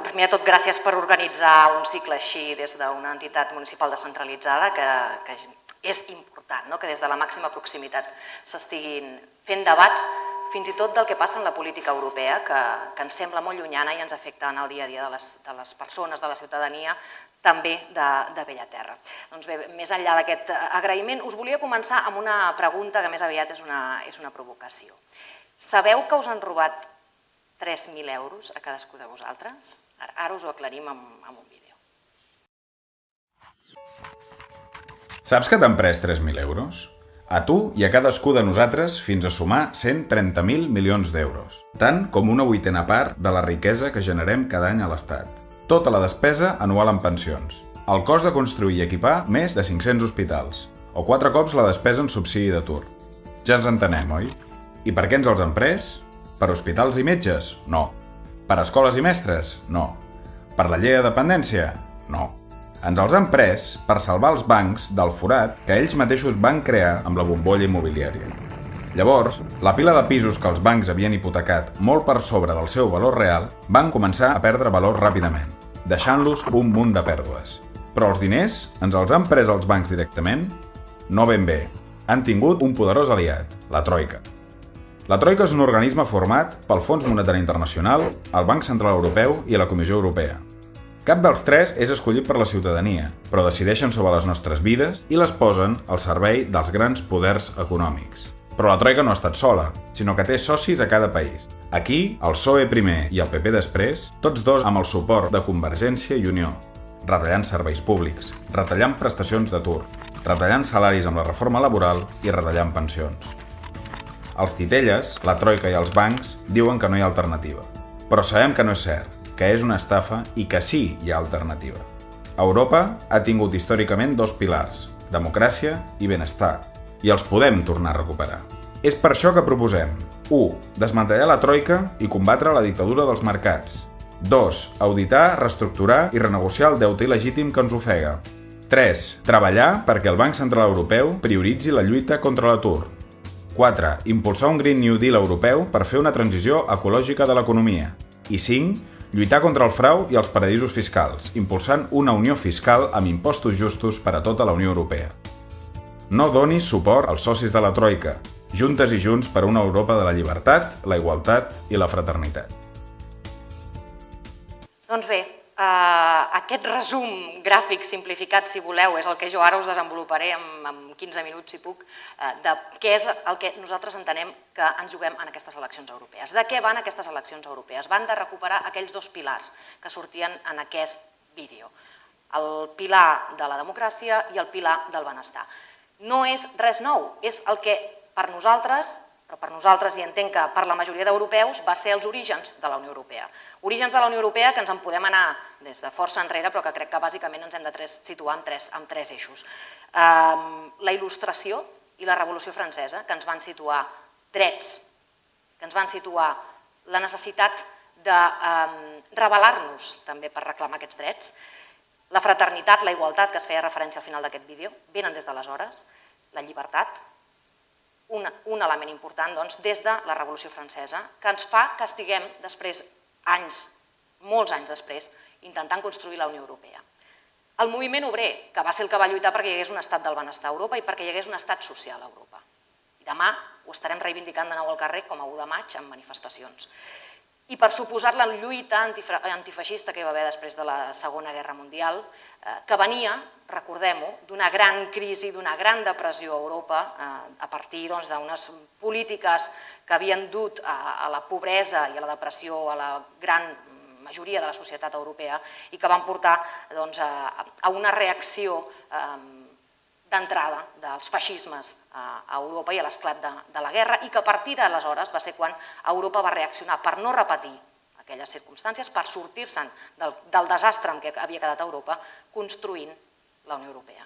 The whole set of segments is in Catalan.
Primer de tot, gràcies per organitzar un cicle així des d'una entitat municipal descentralitzada, que és important, que des de la màxima proximitat s'estiguin fent debats fins i tot del que passa en la política europea, que ens sembla molt llunyana i ens afecta en el dia a dia de les persones, de la ciutadania, també de Bellaterra. Doncs bé, més enllà d'aquest agraïment, us volia començar amb una pregunta que més aviat és una provocació. Sabeu que us han robat 3.000 euros a cadascú de vosaltres? Ara us ho aclarim amb un vídeo. Saps que t'han pres 3.000 euros? A tu i a cadascú de nosaltres fins a sumar 130.000 milions d'euros, tant com una vuitena part de la riquesa que generem cada any a l'Estat. Tota la despesa anual en pensions, el cost de construir i equipar més de 500 hospitals, o 4 cops la despesa en subsidi d'atur. Ja ens entenem, oi? I per què ens els han pres? Per hospitals i metges? No. Per escoles i mestres? No. Per la llei de dependència? No. Ens els han pres per salvar els bancs del forat que ells mateixos van crear amb la bombolla immobiliària. Llavors, la pila de pisos que els bancs havien hipotecat molt per sobre del seu valor real van començar a perdre valor ràpidament, deixant-los un munt de pèrdues. Però els diners ens els han pres els bancs directament? No ben bé. Han tingut un poderós aliat, la Troika. La Troika és un organisme format pel Fons Monetari Internacional, el Banc Central Europeu i la Comissió Europea. Cap dels tres és escollit per la ciutadania, però decideixen sobre les nostres vides i les posen al servei dels grans poders econòmics. Però la Troika no ha estat sola, sinó que té socis a cada país. Aquí, el PSOE primer i el PP després, tots dos amb el suport de Convergència i Unió, retallant serveis públics, retallant prestacions d'atur, retallant salaris amb la reforma laboral i retallant pensions. Els titelles, la Troika i els bancs diuen que no hi ha alternativa. Però sabem que no és cert, que és una estafa i que sí hi ha alternativa. Europa ha tingut històricament dos pilars, democràcia i benestar, i els podem tornar a recuperar. És per això que proposem 1. Desmantellar la Troika i combatre la dictadura dels mercats. 2. Auditar, reestructurar i renegociar el deute il·legítim que ens ofega. 3. Treballar perquè el Banc Central Europeu prioritzi la lluita contra l'atur. 4. Impulsar un Green New Deal europeu per fer una transició ecològica de l'economia. I 5. Lluitar contra el frau i els paradisos fiscals, impulsant una unió fiscal amb impostos justos per a tota la Unió Europea. No donis suport als socis de la Troika, juntes i junts per una Europa de la llibertat, la igualtat i la fraternitat. Doncs bé, aquest resum gràfic simplificat, si voleu, és el que jo ara us desenvoluparé en 15 minuts, si puc, de què és el que nosaltres entenem que ens juguem en aquestes eleccions europees. De què van aquestes eleccions europees? Van de recuperar aquells dos pilars que sortien en aquest vídeo. El pilar de la democràcia i el pilar del benestar. No és res nou, és el que per nosaltres, però per nosaltres i entenc que per la majoria d'europeus, va ser els orígens de la Unió Europea. Orígens de la Unió Europea que ens en podem anar des de força enrere, però que crec que bàsicament ens hem de situar en tres eixos. La Il·lustració i la Revolució Francesa, que ens van situar drets, que ens van situar la necessitat de rebel·lar-nos també per reclamar aquests drets, la fraternitat, la igualtat, que es feia referència al final d'aquest vídeo, venen des d'aleshores, la llibertat, un element important des de la Revolució Francesa, que ens fa que estiguem després, molts anys després, intentant construir la Unió Europea. El moviment obrer, que va ser el que va lluitar perquè hi hagués un estat del benestar a Europa i perquè hi hagués un estat social a Europa. I demà ho estarem reivindicant de nou al carrer com a 1 de maig en manifestacions. I per suposat la lluita antifeixista que hi va haver després de la Segona Guerra Mundial, que venia, recordem-ho, d'una gran crisi, d'una gran depressió a Europa, a partir d'unes polítiques que havien dut a la pobresa i a la depressió a la gran majoria de la societat europea i que van portar a una reacció d'entrada dels feixismes a Europa i a l'esclat de la guerra i que a partir d'aleshores va ser quan Europa va reaccionar per no repetir aquelles circumstàncies, per sortir-se'n del desastre en què havia quedat Europa, construint la Unió Europea.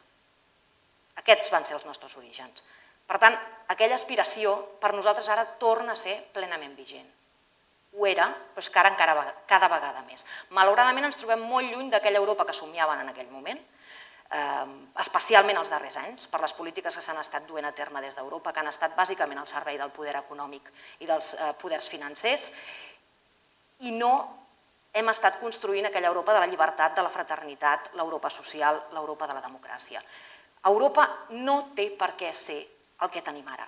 Aquests van ser els nostres orígens. Per tant, aquella aspiració per nosaltres ara torna a ser plenament vigent. Ho era, però és que ara encara cada vegada més. Malauradament ens trobem molt lluny d'aquella Europa que somiaven en aquell moment, especialment els darrers anys, per les polítiques que s'han estat duent a terme des d'Europa, que han estat bàsicament al servei del poder econòmic i dels poders financers, i no hem estat construint aquella Europa de la llibertat, de la fraternitat, l'Europa social, l'Europa de la democràcia. Europa no té per què ser el que tenim ara.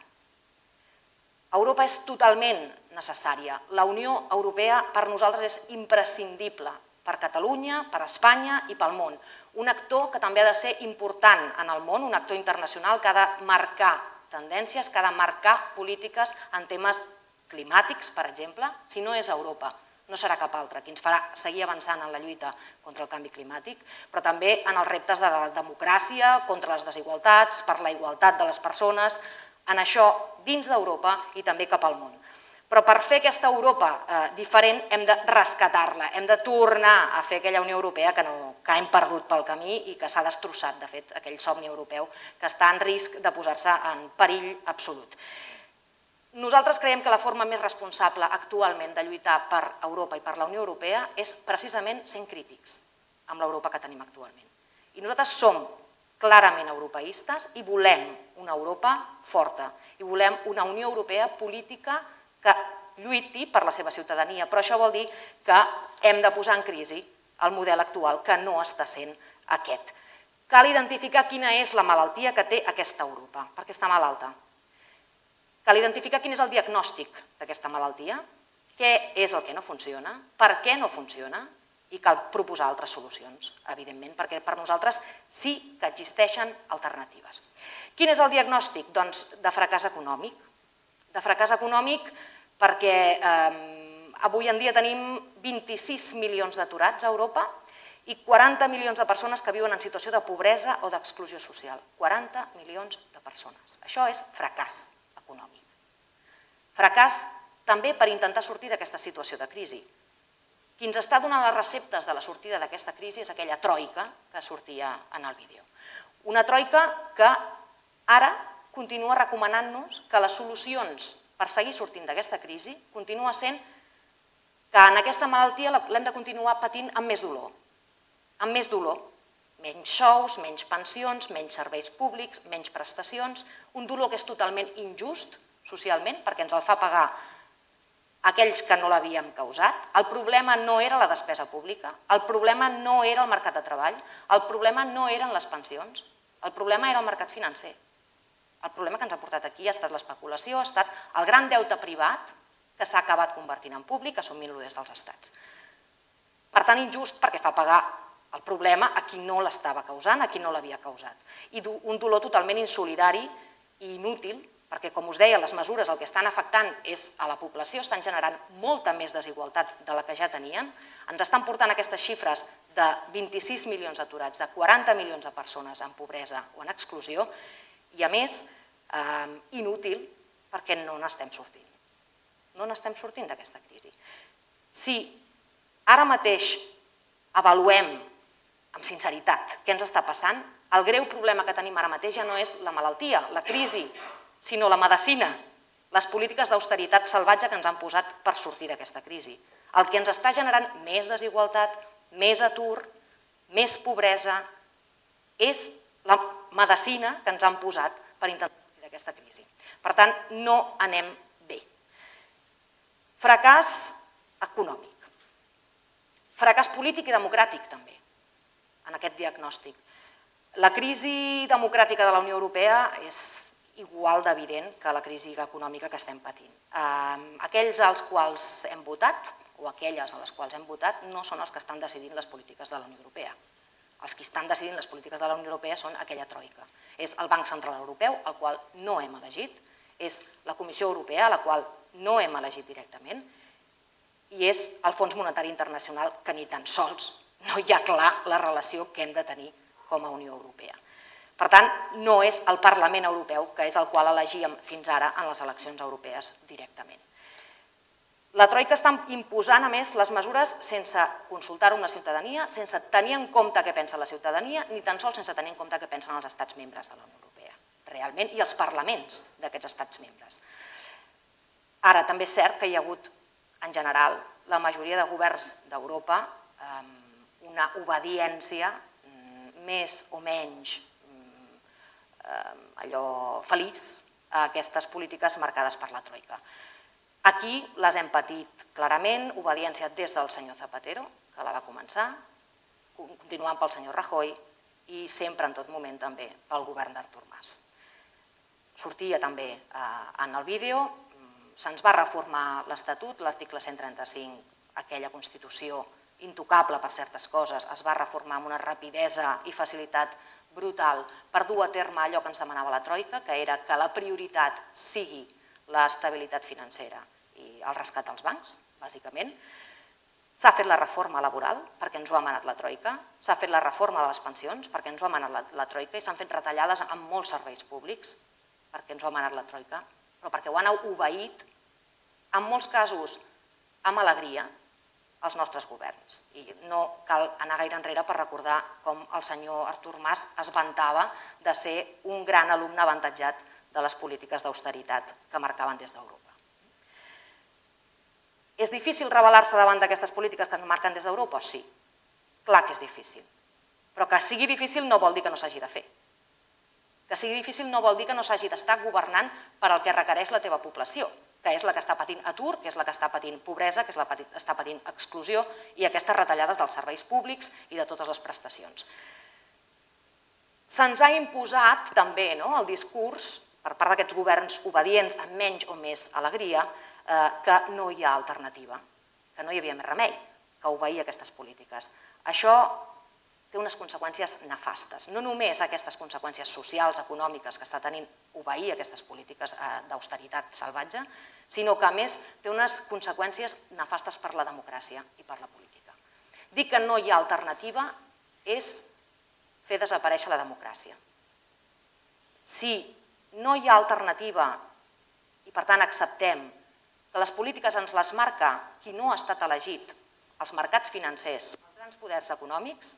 Europa és totalment necessària. La Unió Europea per nosaltres és imprescindible per Catalunya, per Espanya i pel món. Un actor que també ha de ser important en el món, un actor internacional que ha de marcar tendències, que ha de marcar polítiques en temes climàtics, per exemple. Si no és Europa, no serà cap altre, que ens farà seguir avançant en la lluita contra el canvi climàtic, però també en els reptes de la democràcia, contra les desigualtats, per la igualtat de les persones, en això dins d'Europa i també cap al món. Però per fer aquesta Europa diferent hem de rescatar-la, hem de tornar a fer aquella Unió Europea que hem perdut pel camí i que s'ha destrossat, de fet, aquell somni europeu que està en risc de posar-se en perill absolut. Nosaltres creiem que la forma més responsable actualment de lluitar per Europa i per la Unió Europea és precisament sent crítics amb l'Europa que tenim actualment. I nosaltres som clarament europeistes i volem una Europa forta i volem una Unió Europea política que lluiti per la seva ciutadania, però això vol dir que hem de posar en crisi el model actual, que no està sent aquest. Cal identificar quina és la malaltia que té aquesta Europa, perquè està malalta. Cal identificar quin és el diagnòstic d'aquesta malaltia, què és el que no funciona, per què no funciona, i cal proposar altres solucions, evidentment, perquè per nosaltres sí que existeixen alternatives. Quin és el diagnòstic? Doncs de fracàs econòmic. De fracàs econòmic perquè avui en dia tenim 26 milions d'aturats a Europa i 40 milions de persones que viuen en situació de pobresa o d'exclusió social. 40 milions de persones. Això és fracàs econòmic. Fracàs també per intentar sortir d'aquesta situació de crisi. Qui ens està donant les receptes de la sortida d'aquesta crisi és aquella troika que sortia en el vídeo. Una troika que ara continua recomanant-nos que les solucions per seguir sortint d'aquesta crisi continua sent que en aquesta malaltia l'hem de continuar patint amb més dolor. Amb més dolor. Menys sous, menys pensions, menys serveis públics, menys prestacions, un dolor que és totalment injust socialment perquè ens el fa pagar aquells que no l'havíem causat. El problema no era la despesa pública, el problema no era el mercat de treball, el problema no eren les pensions, el problema era el mercat financer. El problema que ens ha portat aquí ha estat l'especulació, ha estat el gran deute privat que s'ha acabat convertint en públic, assumint-lo des dels estats. Per tant, injust perquè fa pagar el problema a qui no l'estava causant, a qui no l'havia causat. I un dolor totalment insolidari i inútil, perquè, com us deia, les mesures el que estan afectant és a la població, estan generant molta més desigualtat de la que ja tenien, ens estan portant aquestes xifres de 26 milions d'aturats, de 40 milions de persones en pobresa o en exclusió, i a més, inútil perquè no n'estem sortint. No n'estem sortint d'aquesta crisi. Si ara mateix avaluem amb sinceritat què ens està passant, el greu problema que tenim ara mateix ja no és la malaltia, la crisi, sinó la medicina, les polítiques d'austeritat salvatge que ens han posat per sortir d'aquesta crisi. El que ens està generant més desigualtat, més atur, més pobresa, és la medicina que ens han posat per intentar sortir d'aquesta crisi. Per tant, no anem bé. Fracàs econòmic. Fracàs polític i democràtic, també, en aquest diagnòstic. La crisi democràtica de la Unió Europea és igual d'evident que la crisi econòmica que estem patint. Aquells als quals hem votat, o aquelles a les quals hem votat, no són els que estan decidint les polítiques de la Unió Europea. Els que estan decidint les polítiques de la Unió Europea són aquella troika. És el Banc Central Europeu, el qual no hem elegit, és la Comissió Europea, la qual no hem elegit directament, i és el Fons Monetari Internacional, que ni tan sols no hi ha clar la relació que hem de tenir com a Unió Europea. Per tant, no és el Parlament Europeu, que és el qual elegíem fins ara en les eleccions europees directament. La troika està imposant, a més, les mesures sense consultar-ho amb la ciutadania, sense tenir en compte què pensa la ciutadania, ni tan sols sense tenir en compte què pensen els estats membres de la Unió Europea, realment, i els parlaments d'aquests estats membres. Ara, també és cert que hi ha hagut, en general, la majoria de governs d'Europa, una obediència més o menys allò feliç a aquestes polítiques marcades per la troika. Aquí les hem patit clarament, obediència des del senyor Zapatero, que la va començar, continuant pel senyor Rajoy i sempre en tot moment també pel govern d'Artur Mas. Sortia també en el vídeo, se'ns va reformar l'Estatut, l'article 135, aquella Constitució intocable per certes coses, es va reformar amb una rapidesa i facilitat brutal per dur a terme allò que ens demanava la Troika, que era que la prioritat sigui l'estabilitat financera i el rescat dels bancs, bàsicament. S'ha fet la reforma laboral perquè ens ho ha manat la Troika, s'ha fet la reforma de les pensions perquè ens ho ha manat la Troika i s'han fet retallades en molts serveis públics perquè ens ho ha manat la Troika, però perquè ho han obeït, en molts casos amb alegria, els nostres governs. I no cal anar gaire enrere per recordar com el senyor Artur Mas es vantava de ser un gran alumne avantatjat de les polítiques d'austeritat que marcaven des d'Europa. És difícil rebel·lar-se davant d'aquestes polítiques que ens marquen des d'Europa? Sí, clar que és difícil. Però que sigui difícil no vol dir que no s'hagi de fer. Que sigui difícil no vol dir que no s'hagi d'estar governant per al que requereix la teva població, que és la que està patint atur, que és la que està patint pobresa, que és la que està patint exclusió i aquestes retallades dels serveis públics i de totes les prestacions. Se'ns ha imposat també el discurs, per part d'aquests governs obedients amb menys o més alegria, que no hi ha alternativa, que no hi havia més remei que obeir aquestes polítiques. Això té unes conseqüències nefastes, no només aquestes conseqüències socials, econòmiques que està tenint obeir aquestes polítiques d'austeritat salvatge, sinó que a més té unes conseqüències nefastes per la democràcia i per la política. Dir que no hi ha alternativa és fer desaparèixer la democràcia. Si no hi ha alternativa i per tant acceptem que les polítiques ens les marca qui no ha estat elegit, els mercats financers, els grans poders econòmics,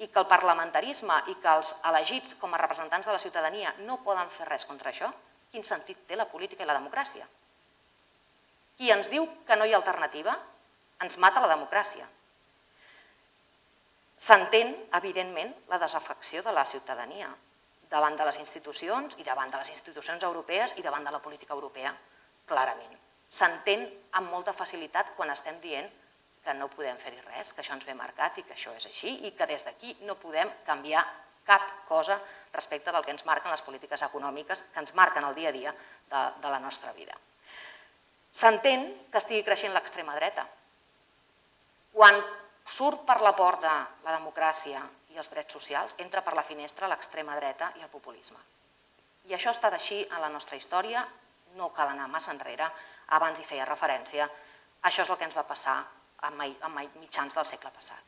i que el parlamentarisme i que els elegits com a representants de la ciutadania no poden fer res contra això, quin sentit té la política i la democràcia? Qui ens diu que no hi ha alternativa ens mata la democràcia. S'entén, evidentment, la desafecció de la ciutadania davant de les institucions i davant de les institucions europees i davant de la política europea, clarament. S'entén amb molta facilitat quan estem dient que no podem fer-hi res, que això ens ve marcat i que això és així i que des d'aquí no podem canviar cap cosa respecte del que ens marquen les polítiques econòmiques que ens marquen el dia a dia de la nostra vida. S'entén que estigui creixent l'extrema dreta. Quan surt per la porta la democràcia i els drets socials, entra per la finestra l'extrema dreta i el populisme. I això ha estat així en la nostra història, no cal anar massa enrere, abans hi feia referència, això és el que ens va passar a mitjans del segle passat.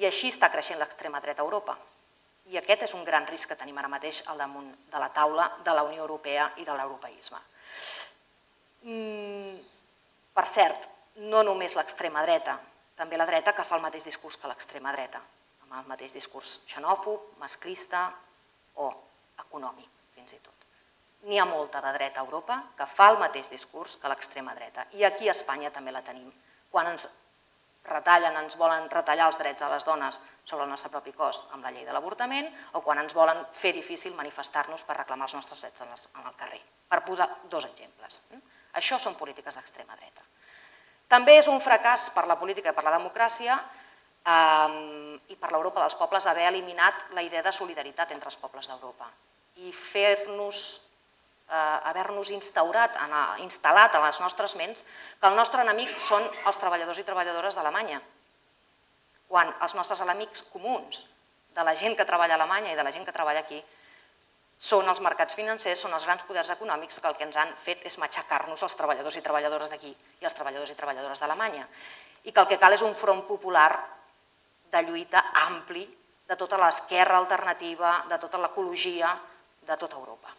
I així està creixent l'extrema dreta a Europa. I aquest és un gran risc que tenim ara mateix al damunt de la taula de la Unió Europea i de l'europeisme. Per cert, no només l'extrema dreta, també la dreta que fa el mateix discurs que l'extrema dreta, amb el mateix discurs xenòfob, masclista o econòmic, fins i tot. N'hi ha molta de dreta a Europa que fa el mateix discurs que l'extrema dreta. I aquí a Espanya també la tenim. Quan ens retallen, ens volen retallar els drets a les dones sobre el nostre propi cos amb la llei de l'avortament o quan ens volen fer difícil manifestar-nos per reclamar els nostres drets en el carrer. Per posar dos exemples. Això són polítiques d'extrema dreta. També és un fracàs per la política i per la democràcia i per l'Europa dels pobles haver eliminat la idea de solidaritat entre els pobles d'Europa i haver-nos instal·lat a les nostres ments que el nostre enemic són els treballadors i treballadores d'Alemanya, quan els nostres enemics comuns de la gent que treballa a Alemanya i de la gent que treballa aquí són els mercats financers, són els grans poders econòmics que el que ens han fet és matxacar-nos els treballadors i treballadores d'aquí i els treballadors i treballadores d'Alemanya. I que el que cal és un front popular de lluita ampli de tota l'esquerra alternativa, de tota l'ecologia, de tota Europa.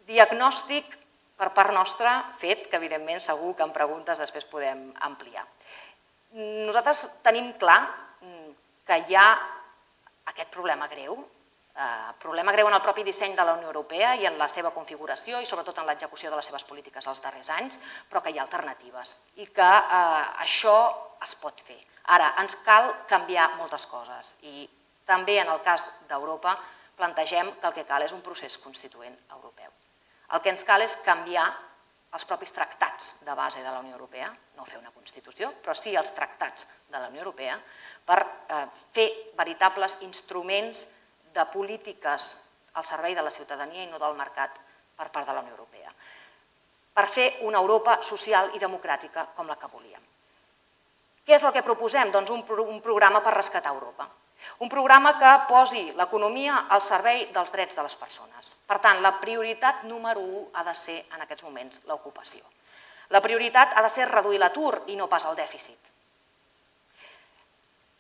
Diagnòstic per part nostra fet, que evidentment segur que en preguntes després podem ampliar. Nosaltres tenim clar que hi ha aquest problema greu en el propi disseny de la Unió Europea i en la seva configuració i sobretot en l'execució de les seves polítiques els darrers anys, però que hi ha alternatives i que això es pot fer. Ara, ens cal canviar moltes coses i també en el cas d'Europa plantegem que el que cal és un procés constituent europeu. El que ens cal és canviar els propis tractats de base de la Unió Europea, no fer una Constitució, però sí els tractats de la Unió Europea, per fer veritables instruments de polítiques al servei de la ciutadania i no del mercat per part de la Unió Europea, per fer una Europa social i democràtica com la que volíem. Què és el que proposem? Doncs un programa per rescatar Europa. Un programa que posi l'economia al servei dels drets de les persones. Per tant, la prioritat número 1 ha de ser, en aquests moments, l'ocupació. La prioritat ha de ser reduir l'atur i no pas el dèficit.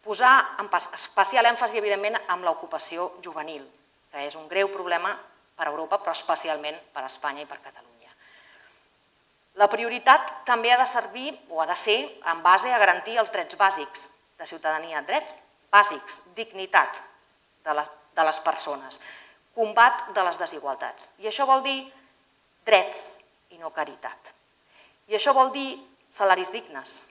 Posar especial èmfasi, evidentment, en l'ocupació juvenil, que és un greu problema per a Europa, però especialment per a Espanya i per a Catalunya. La prioritat també ha de servir, o ha de ser, en base a garantir els drets bàsics de ciutadania, drets bàsics, dignitat de les persones, combat de les desigualtats. I això vol dir drets i no caritat. I això vol dir salaris dignes.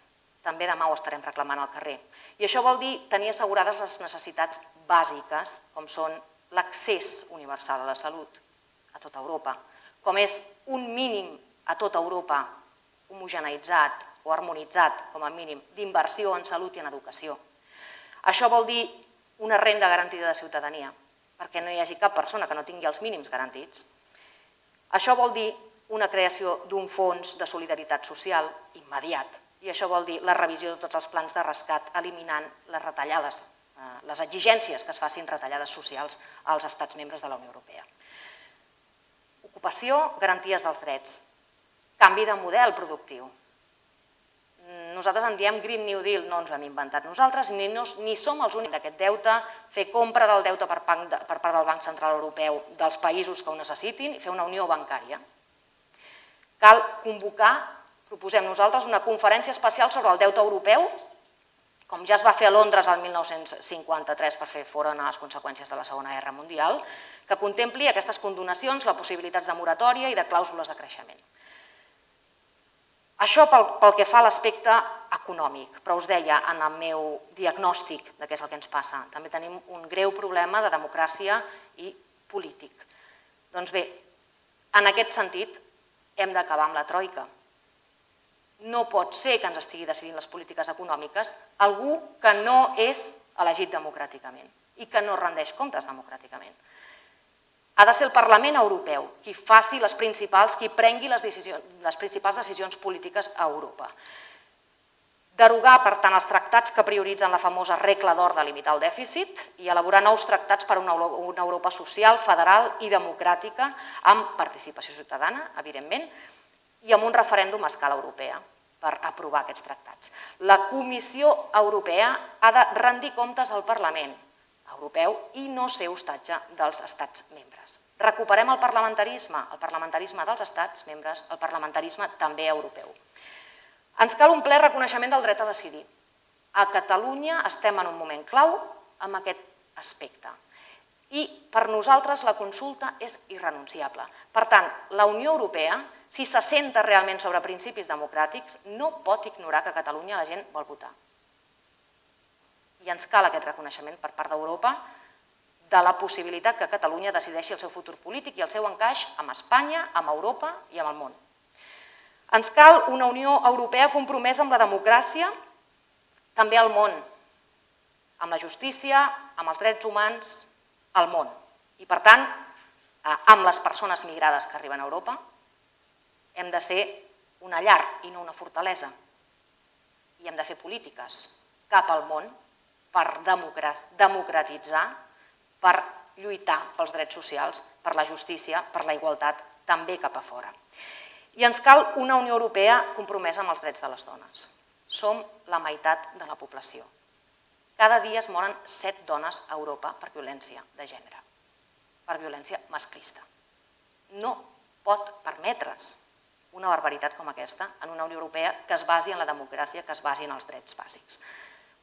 També demà ho estarem reclamant al carrer. I això vol dir tenir assegurades les necessitats bàsiques, com són l'accés universal a la salut a tota Europa, com és un mínim a tota Europa homogeneïtzat o harmonitzat, com a mínim, d'inversió en salut i en educació. Això vol dir una renda garantida de ciutadania, perquè no hi hagi cap persona que no tingui els mínims garantits. Això vol dir una creació d'un fons de solidaritat social immediat, i això vol dir la revisió de tots els plans de rescat, eliminant les retallades, les exigències que es facin retallades socials als estats membres de la Unió Europea. Ocupació, garanties dels drets, canvi de model productiu. Nosaltres en diem Green New Deal, no ens ho hem inventat nosaltres, ni som els únics d'aquest deute, fer compra del deute per part del Banc Central Europeu dels països que ho necessitin i fer una unió bancària. Cal convocar, proposem nosaltres, una conferència especial sobre el deute europeu, com ja es va fer a Londres el 1953 per fer front a les conseqüències de la Segona Guerra Mundial, que contempli aquestes condonacions, les possibilitats de moratòria i de clàusules de creixement. Això pel que fa a l'aspecte econòmic, però us deia en el meu diagnòstic de què és el que ens passa. També tenim un greu problema de democràcia i polític. Doncs bé, en aquest sentit hem d'acabar amb la troica. No pot ser que ens estigui decidint les polítiques econòmiques algú que no és elegit democràticament i que no rendeix comptes democràticament. Ha de ser el Parlament Europeu qui faci qui prengui les principals decisions polítiques a Europa. Derogar, per tant, els tractats que prioritzen la famosa regla d'or de limitar el dèficit i elaborar nous tractats per a una Europa social, federal i democràtica amb participació ciutadana, evidentment, i amb un referèndum a escala europea per aprovar aquests tractats. La Comissió Europea ha de rendir comptes al Parlament Europeu i no ser hostatge dels estats membres. Recuperem el parlamentarisme dels estats membres, el parlamentarisme també europeu. Ens cal un ple reconeixement del dret a decidir. A Catalunya estem en un moment clau amb aquest aspecte. I per nosaltres la consulta és irrenunciable. Per tant, la Unió Europea, si s'assenta realment sobre principis democràtics, no pot ignorar que a Catalunya la gent vol votar. I ens cal aquest reconeixement per part d'Europa de la possibilitat que Catalunya decideixi el seu futur polític i el seu encaix amb Espanya, amb Europa i amb el món. Ens cal una Unió Europea compromesa amb la democràcia, també al món, amb la justícia, amb els drets humans, al món. I per tant, amb les persones migrades que arriben a Europa, hem de ser una llar i no una fortalesa. I hem de fer polítiques cap al món per democratitzar, per lluitar pels drets socials, per la justícia, per la igualtat, també cap a fora. I ens cal una Unió Europea compromesa amb els drets de les dones. Som la meitat de la població. Cada dia es moren 7 dones a Europa per violència de gènere, per violència masclista. No pot permetre's una barbaritat com aquesta en una Unió Europea que es basi en la democràcia, que es basi en els drets bàsics.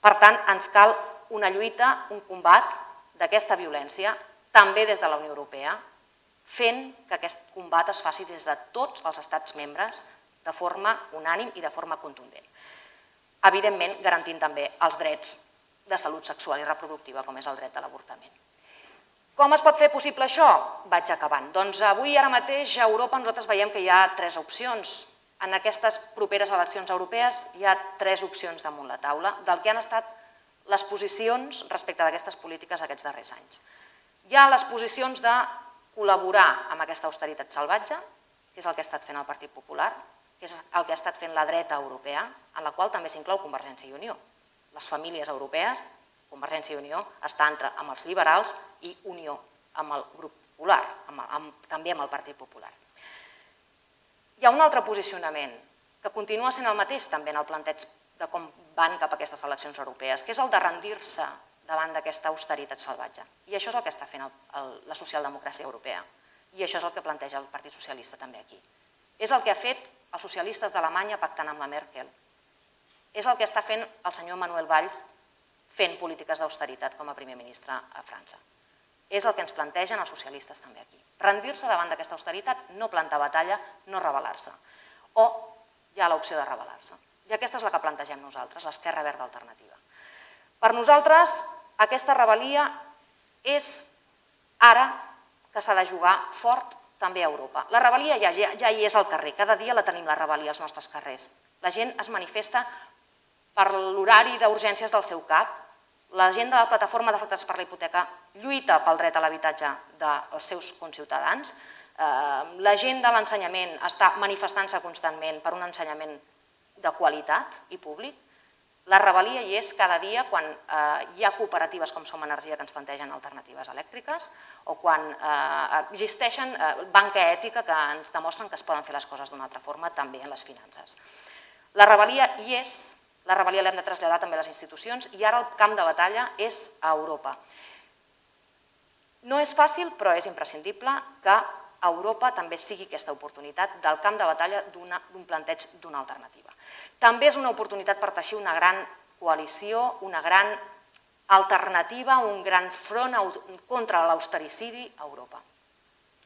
Per tant, ens cal una lluita, un combat d'aquesta violència, també des de la Unió Europea, fent que aquest combat es faci des de tots els estats membres de forma unànime i de forma contundent. Evidentment, garantint també els drets de salut sexual i reproductiva, com és el dret de l'avortament. Com es pot fer possible això? Vaig acabant. Doncs avui, ara mateix, a Europa nosaltres veiem que hi ha 3 opcions. En aquestes properes eleccions europees hi ha 3 opcions damunt la taula del que han estat les posicions respecte d'aquestes polítiques aquests darrers anys. Hi ha les posicions de col·laborar amb aquesta austeritat salvatge, que és el que ha estat fent el Partit Popular, que és el que ha estat fent la dreta europea, en la qual també s'inclou Convergència i Unió. Les famílies europees, Convergència i Unió, està amb els liberals i Unió amb el grup popular, també amb el Partit Popular. Hi ha un altre posicionament que continua sent el mateix també en el planteig de com van cap a aquestes eleccions europees, que és el de rendir-se davant d'aquesta austeritat salvatge. I això és el que està fent la socialdemocràcia europea. I això és el que planteja el Partit Socialista també aquí. És el que ha fet els socialistes d'Alemanya pactant amb la Merkel. És el que està fent el senyor Manuel Valls fent polítiques d'austeritat com a primer ministre a França. És el que ens plantegen els socialistes també aquí. Rendir-se davant d'aquesta austeritat, no plantar batalla, no rebel·lar-se. O hi ha l'opció de rebel·lar-se. I aquesta és la que plantegem nosaltres, l'Esquerra Verda Alternativa. Per nosaltres, aquesta rebel·lia és ara que s'ha de jugar fort també a Europa. La rebel·lia ja hi és al carrer, cada dia la tenim la rebel·lia als nostres carrers. La gent es manifesta per l'horari d'urgències del seu cap, la gent de la plataforma d'afectats per la hipoteca lluita pel dret a l'habitatge dels seus conciutadans, la gent de l'ensenyament està manifestant-se constantment per un ensenyament de qualitat i públic. La rebel·lia hi és cada dia quan hi ha cooperatives com Som Energia que ens plantegen alternatives elèctriques o quan existeixen banca ètica que ens demostren que es poden fer les coses d'una altra forma també en les finances. La rebel·lia hi és, la rebel·lia l'hem de traslladar també a les institucions i ara el camp de batalla és a Europa. No és fàcil, però és imprescindible que a Europa també sigui aquesta oportunitat del camp de batalla d'un planteig d'una alternativa. També és una oportunitat per teixir una gran coalició, una gran alternativa, un gran front contra l'austericidi a Europa.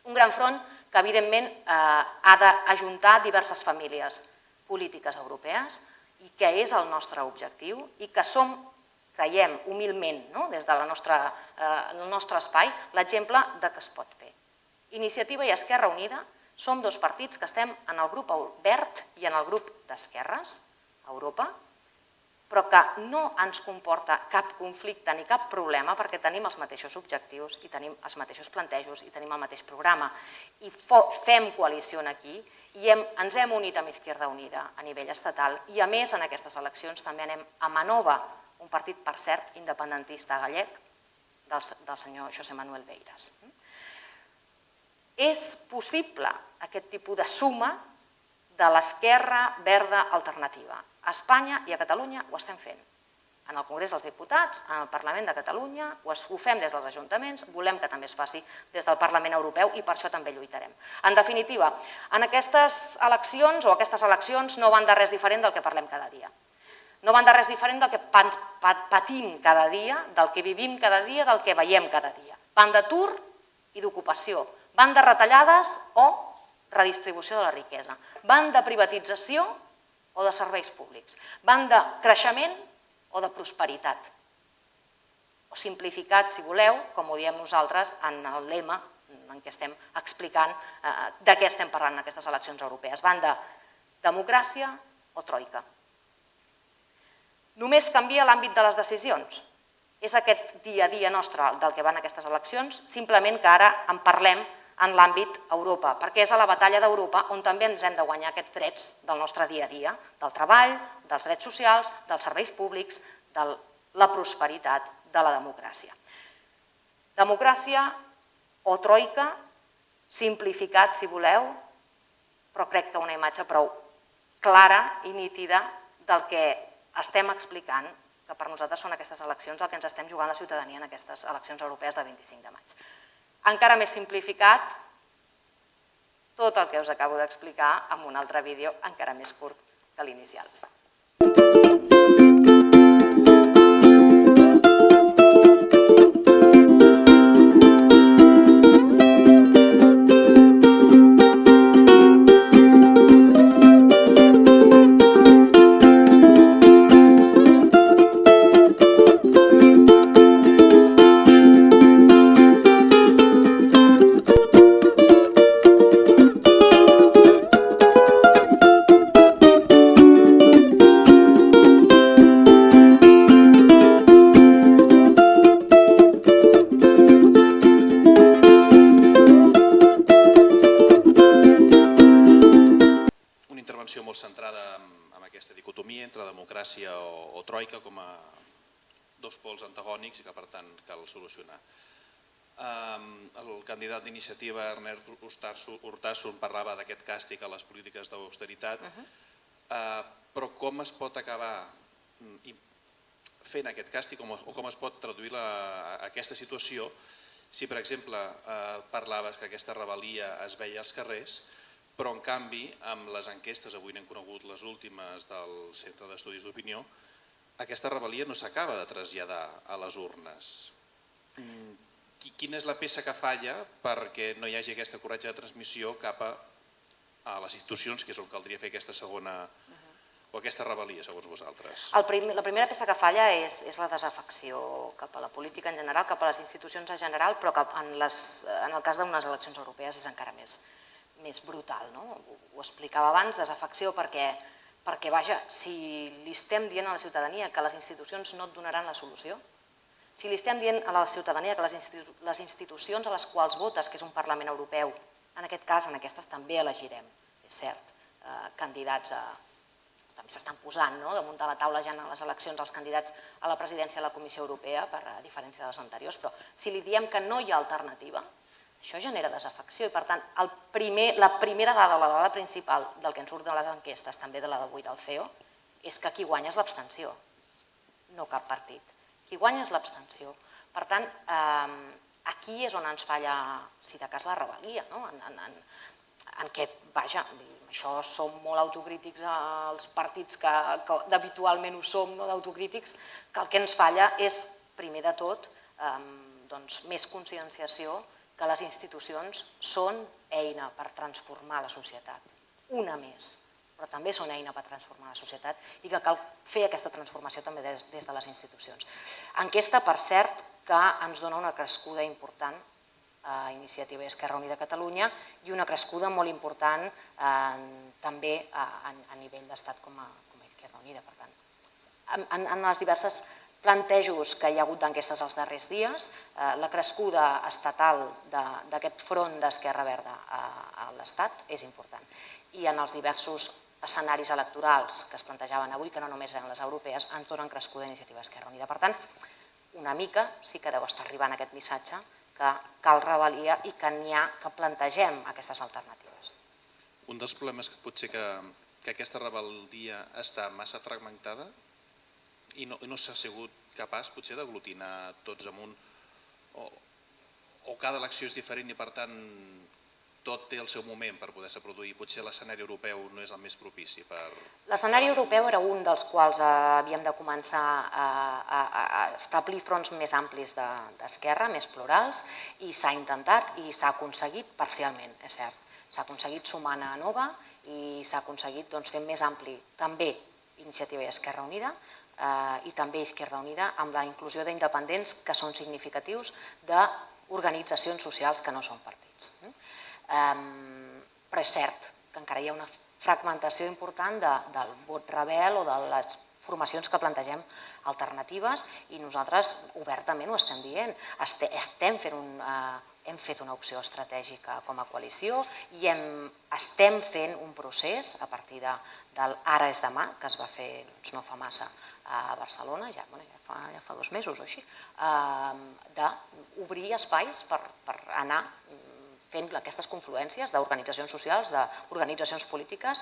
Un gran front que, evidentment, ha d'ajuntar diverses famílies polítiques europees i que és el nostre objectiu i que som, creiem humilment, des del nostre espai, l'exemple de que es pot fer. Iniciativa i Esquerra Unida som 2 partits que estem en el grup verd i en el grup d'esquerres a Europa, però que no ens comporta cap conflicte ni cap problema perquè tenim els mateixos objectius i tenim els mateixos plantejos i tenim el mateix programa. I fem coalició aquí i ens hem unit amb Izquierda Unida a nivell estatal i, a més, en aquestes eleccions també anem a Manova, un partit, per cert, independentista gallec del senyor José Manuel Beiras. És possible aquest tipus de suma de l'esquerra verda alternativa. A Espanya i a Catalunya ho estem fent. En el Congrés dels Diputats, en el Parlament de Catalunya, ho fem des dels ajuntaments, volem que també es faci des del Parlament Europeu i per això també lluitarem. En definitiva, en aquestes eleccions o aquestes eleccions no van de res diferent del que parlem cada dia. No van de res diferent del que patim cada dia, del que vivim cada dia, del que veiem cada dia. Van d'atur i d'ocupació. Van de retallades o redistribució de la riquesa. Van de privatització o de serveis públics. Van de creixement o de prosperitat. O simplificat, si voleu, com ho diem nosaltres en el lema en què estem explicant de què estem parlant en aquestes eleccions europees. Van de democràcia o troika. Només canvia l'àmbit de les decisions. És aquest dia a dia nostre del que van aquestes eleccions, simplement que ara en parlem en l'àmbit Europa, perquè és a la batalla d'Europa on també ens hem de guanyar aquests drets del nostre dia a dia, del treball, dels drets socials, dels serveis públics, de la prosperitat, de la democràcia. Democràcia o troika, simplificat, si voleu, però crec que una imatge prou clara i nítida del que estem explicant, que per nosaltres són aquestes eleccions el que ens estem jugant la ciutadania en aquestes eleccions europees del 25 de maig. Encara més simplificat, tot el que us acabo d'explicar en un altre vídeo encara més curt que l'inicial. aquesta dicotomia entre democràcia o troica com a dos pols antagònics i que per tant cal solucionar. El candidat d'iniciativa, Ernest Urtasun, parlava d'aquest càstig a les polítiques d'austeritat, però com es pot acabar fent aquest càstig o com es pot traduir aquesta situació si, per exemple, parlaves que aquesta rebel·lia es veia als carrers, però en canvi, amb les enquestes, avui n'hem conegut les últimes del Centre d'Estudis d'Opinió, aquesta rebel·lia no s'acaba de traslladar a les urnes. Quina és la peça que falla perquè no hi hagi aquest coratge de transmissió cap a les institucions, que és on caldria fer aquesta segona o aquesta rebel·lia, segons vosaltres? La primera peça que falla és la desafecció cap a la política en general, cap a les institucions en general, però en el cas d'unes eleccions europees és encara més brutal. Ho explicava abans, desafecció perquè, vaja, si li estem dient a la ciutadania que les institucions no et donaran la solució, si li estem dient a la ciutadania que les institucions a les quals votes, que és un Parlament Europeu, en aquest cas, en aquestes també elegirem, és cert, candidats també s'estan posant damunt de la taula ja en les eleccions els candidats a la presidència de la Comissió Europea, per diferència de les anteriors, però si li diem que no hi ha alternativa, això genera desafecció i, per tant, la primera dada, la dada principal del que ens surt de les enquestes, també de la d'avui del CEO, és que qui guanya és l'abstenció, no cap partit. Qui guanya és l'abstenció. Per tant, aquí és on ens falla, si de cas, la rebel·lia, en què, vaja, això som molt autocrítics als partits que habitualment ho som, d'autocrítics, que el que ens falla és, primer de tot, més conscienciació que les institucions són eina per transformar la societat, una més, però també són eina per transformar la societat i que cal fer aquesta transformació també des de les institucions. Enquesta, per cert, que ens dona una crescuda important a Iniciativa i Esquerra Unida a Catalunya i una crescuda molt important també a nivell d'estat com a Izquierda Unida. Per tant, en els diversos plantejos que hi ha hagut d'enquestes els darrers dies, la crescuda estatal d'aquest front d'Esquerra Verda a l'Estat és important. I en els diversos escenaris electorals que es plantejaven avui, que no només eren les europees, ens donen crescuda a Iniciativa i Esquerra Unida. Per tant, una mica sí que deu estar arribant aquest missatge que cal rebel·lia i que n'hi ha que plantegem aquestes alternatives. Un dels problemes que potser que aquesta rebel·lia està massa fragmentada i no s'ha sigut capaç potser d'aglutinar tots amunt o cada elecció és diferent i per tant tot té el seu moment per poder-se produir. Potser l'escenari europeu no és el més propici per... L'escenari europeu era un dels quals havíem de començar a establir fronts més amplis d'esquerra, més plurals, i s'ha intentat i s'ha aconseguit parcialment, és cert. S'ha aconseguit sumant a Nova i s'ha aconseguit fer més ampli també Iniciativa i Esquerra Unida i també Izquierda Unida amb la inclusió d'independents que són significatius d'organitzacions socials que no són partits. Però és cert que encara hi ha una fragmentació important del vot rebel o de les formacions que plantegem alternatives i nosaltres obertament ho estem dient. Hem fet una opció estratègica com a coalició i estem fent un procés a partir del Ara és demà, que es va fer no fa massa a Barcelona, ja fa 2 mesos o així, d'obrir espais per anar fent aquestes confluències d'organitzacions socials, d'organitzacions polítiques,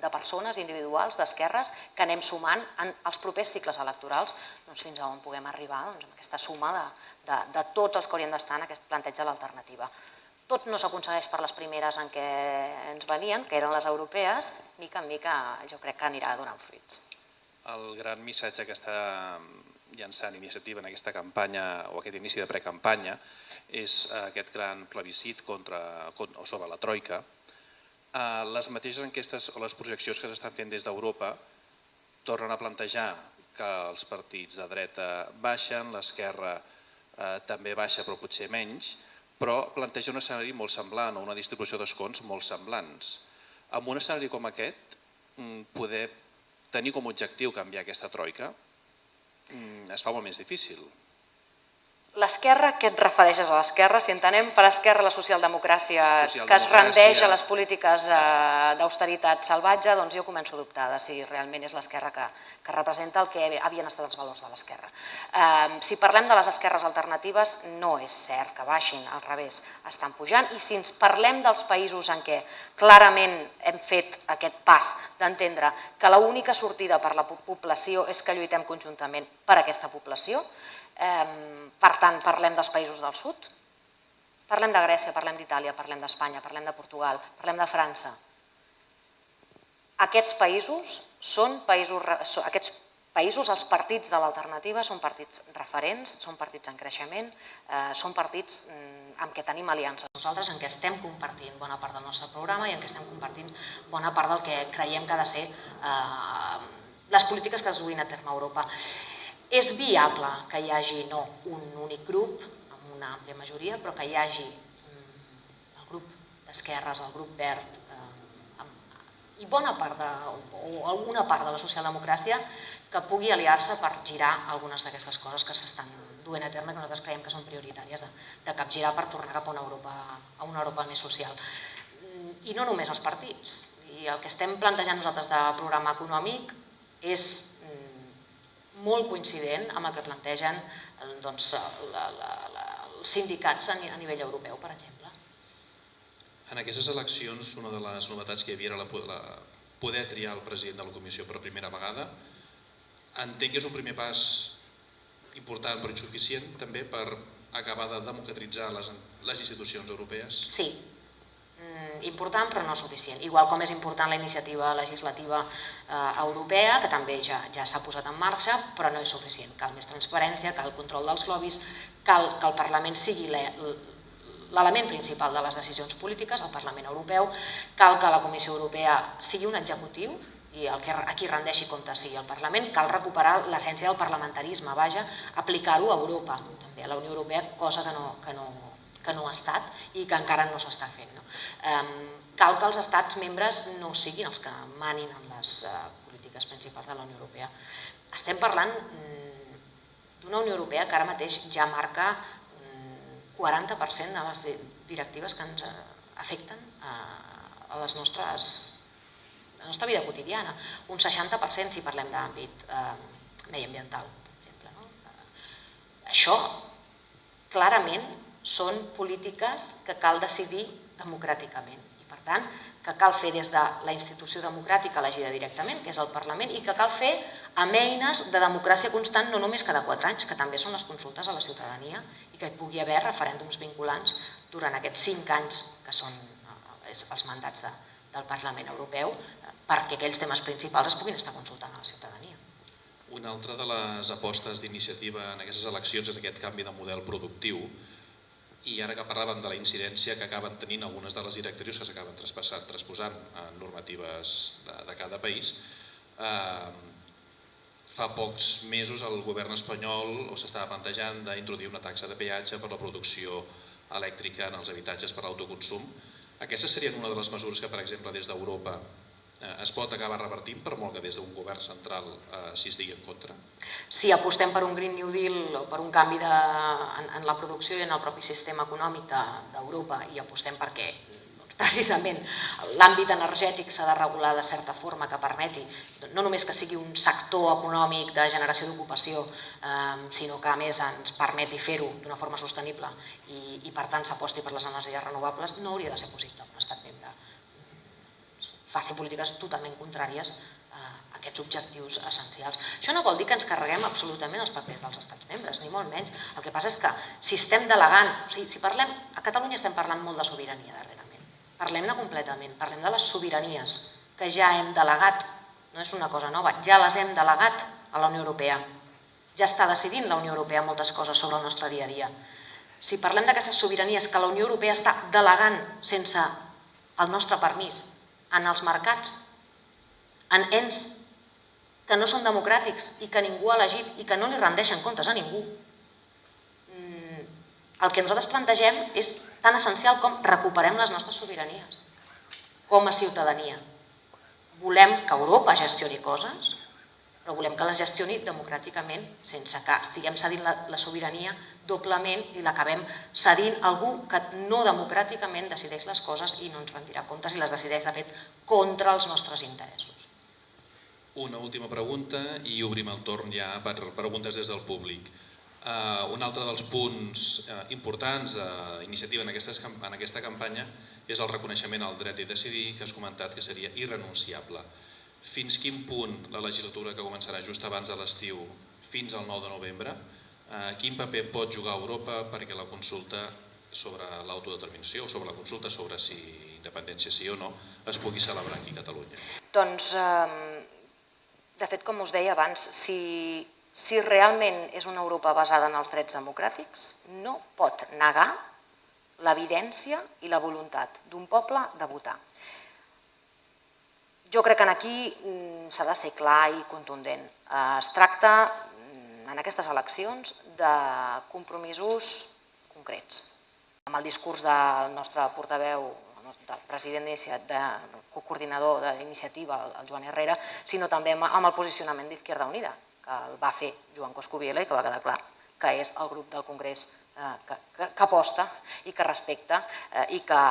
de persones individuals, d'esquerres, que anem sumant en els propers cicles electorals fins a on puguem arribar amb aquesta suma de tots els que haurien d'estar en aquest planteig de l'alternativa. Tot no s'aconsegueix per les primeres en què ens venien, que eren les europees, mica en mica jo crec que anirà donant fruits. El gran missatge que està llançant Iniciativa en aquesta campanya o aquest inici de precampanya és aquest gran plebiscit sobre la troica. Les mateixes enquestes o les projeccions que s'estan fent des d'Europa tornen a plantejar que els partits de dreta baixen, l'esquerra també baixa però potser menys, però planteja un escenari molt semblant o una distribució d'escons molt semblants. Amb un escenari com aquest, poder tenir com a objectiu canviar aquesta troica es fa molt més difícil. L'esquerra, què et refereixes a l'esquerra? Si entenem per esquerra la socialdemocràcia que es rendeix a les polítiques d'austeritat salvatge, doncs jo començo a dubtar de si realment és l'esquerra que representa el que havien estat els valors de l'esquerra. Si parlem de les esquerres alternatives, no és cert que baixin, al revés, estan pujant, i si ens parlem dels països en què clarament hem fet aquest pas d'entendre que l'única sortida per la població és que lluitem conjuntament per aquesta població, per tant, parlem dels països del sud, parlem de Grècia, parlem d'Itàlia, parlem d'Espanya, parlem de Portugal, parlem de França. Aquests països, els partits de l'alternativa, són partits referents, són partits en creixement, són partits amb què tenim aliances. Nosaltres en què estem compartint bona part del nostre programa i en què estem compartint bona part del que creiem que ha de ser les polítiques que es duguin a terme a Europa. És viable que hi hagi no un únic grup, amb una àmplia majoria, però que hi hagi el grup d'esquerres, el grup verd, i bona part o alguna part de la socialdemocràcia que pugui aliar-se per girar algunes d'aquestes coses que s'estan duent a terme, que nosaltres creiem que són prioritàries de capgirar per tornar cap a una Europa més social. I no només els partits. I el que estem plantejant nosaltres de programa econòmic és molt coincident amb el que plantegen els sindicats a nivell europeu, per exemple. En aquestes eleccions, una de les novetats que hi havia era poder triar el president de la Comissió per primera vegada. Entenc que és un primer pas important però insuficient també per acabar de democratitzar les institucions europees. Sí, important però no suficient. Igual com és important la iniciativa legislativa europea, que també ja s'ha posat en marxa, però no és suficient. Cal més transparència, cal control dels lobbies, cal que el Parlament sigui l'element principal de les decisions polítiques, el Parlament Europeu, cal que la Comissió Europea sigui un executiu i a qui rendeixi compte sigui el Parlament, cal recuperar l'essència del parlamentarisme, aplicar-ho a Europa, també a la Unió Europea, cosa que no ha estat i que encara no s'està fent. Cal que els estats membres no siguin els que manin en les polítiques principals de la Unió Europea. Estem parlant d'una Unió Europea que ara mateix ja marca 40% de les directives que ens afecten a la nostra vida quotidiana, un 60% si parlem d'àmbit mediambiental, per exemple. Això clarament són polítiques que cal decidir democràticament i, per tant, que cal fer des de la institució democràtica elegida directament, que és el Parlament, i que cal fer amb eines de democràcia constant no només cada 4 anys, que també són les consultes a la ciutadania i que hi pugui haver referèndums vinculants durant aquests 5 anys que són els mandats del Parlament Europeu perquè aquells temes principals es puguin estar consultant a la ciutadania. Una altra de les apostes d'iniciativa en aquestes eleccions és aquest canvi de model productiu. I ara que parlàvem de la incidència que acaben tenint algunes de les directrius que s'acaben transposant en normatives de cada país, fa pocs mesos el govern espanyol s'estava plantejant d'introduir una taxa de peatge per la producció elèctrica en els habitatges per l'autoconsum. Aquestes serien una de les mesures que, per exemple, des d'Europa es pot acabar revertint, per molt que des d'un govern central s'hi estigui en contra? Si apostem per un Green New Deal o per un canvi en la producció i en el propi sistema econòmic d'Europa i apostem perquè precisament l'àmbit energètic s'ha de regular de certa forma que permeti no només que sigui un sector econòmic de generació d'ocupació, sinó que a més ens permeti fer-ho d'una forma sostenible i per tant s'aposti per les energies renovables, no hauria de ser possible que un estat membre faci polítiques totalment contràries a aquests objectius essencials. Això no vol dir que ens carreguem absolutament els papers dels estats membres, ni molt menys. El que passa és que si estem delegant, si parlem, a Catalunya estem parlant molt de sobirania darrerament, parlem-ne completament, parlem de les sobiranies que ja hem delegat, no és una cosa nova, ja les hem delegat a la Unió Europea. Ja està decidint la Unió Europea moltes coses sobre el nostre dia a dia. Si parlem d'aquestes sobiranies que la Unió Europea està delegant sense el nostre permís en els mercats, en ens que no són democràtics i que ningú ha elegit i que no li rendeixen comptes a ningú, el que nosaltres plantegem és tan essencial com recuperem les nostres sobiranies com a ciutadania. Volem que Europa gestioni coses, però volem que les gestioni democràticament sense que estiguem cedint la sobirania doblement i l'acabem cedint a algú que no democràticament decideix les coses i no ens rendirà comptes i les decideix, de fet, contra els nostres interessos. Una última pregunta i obrim el torn ja per preguntes des del públic. Un altre dels punts importants d'iniciativa en aquesta campanya és el reconeixement al dret a decidir, que has comentat que seria irrenunciable. Fins quin punt la legislatura que començarà just abans de l'estiu fins al 9 de novembre, quin paper pot jugar Europa perquè la consulta sobre l'autodeterminació o sobre la consulta sobre si independència sí o no es pugui celebrar aquí a Catalunya? Doncs, de fet, com us deia abans, si realment és una Europa basada en els drets democràtics, no pot negar l'evidència i la voluntat d'un poble de votar. Jo crec que aquí s'ha de ser clar i contundent. Es tracta, en aquestes eleccions, de compromisos concrets. Amb el discurs del nostre portaveu, del president coordinador d'iniciativa, el Joan Herrera, sinó també amb el posicionament d'Izquierda Unida, que el va fer Joan Coscubiela i que va quedar clar que és el grup del Congrés que aposta i que respecta i que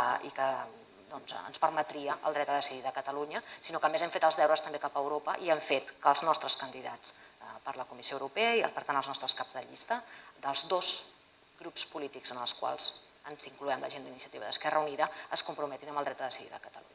ens permetria el dret a decidir de Catalunya, sinó que a més hem fet els deures també cap a Europa i hem fet que els nostres candidats per la Comissió Europea i per tant els nostres caps de llista dels dos grups polítics en els quals ens incloem la gent d'Iniciativa d'Esquerra Unida es comprometin amb el dret a decidir de Catalunya.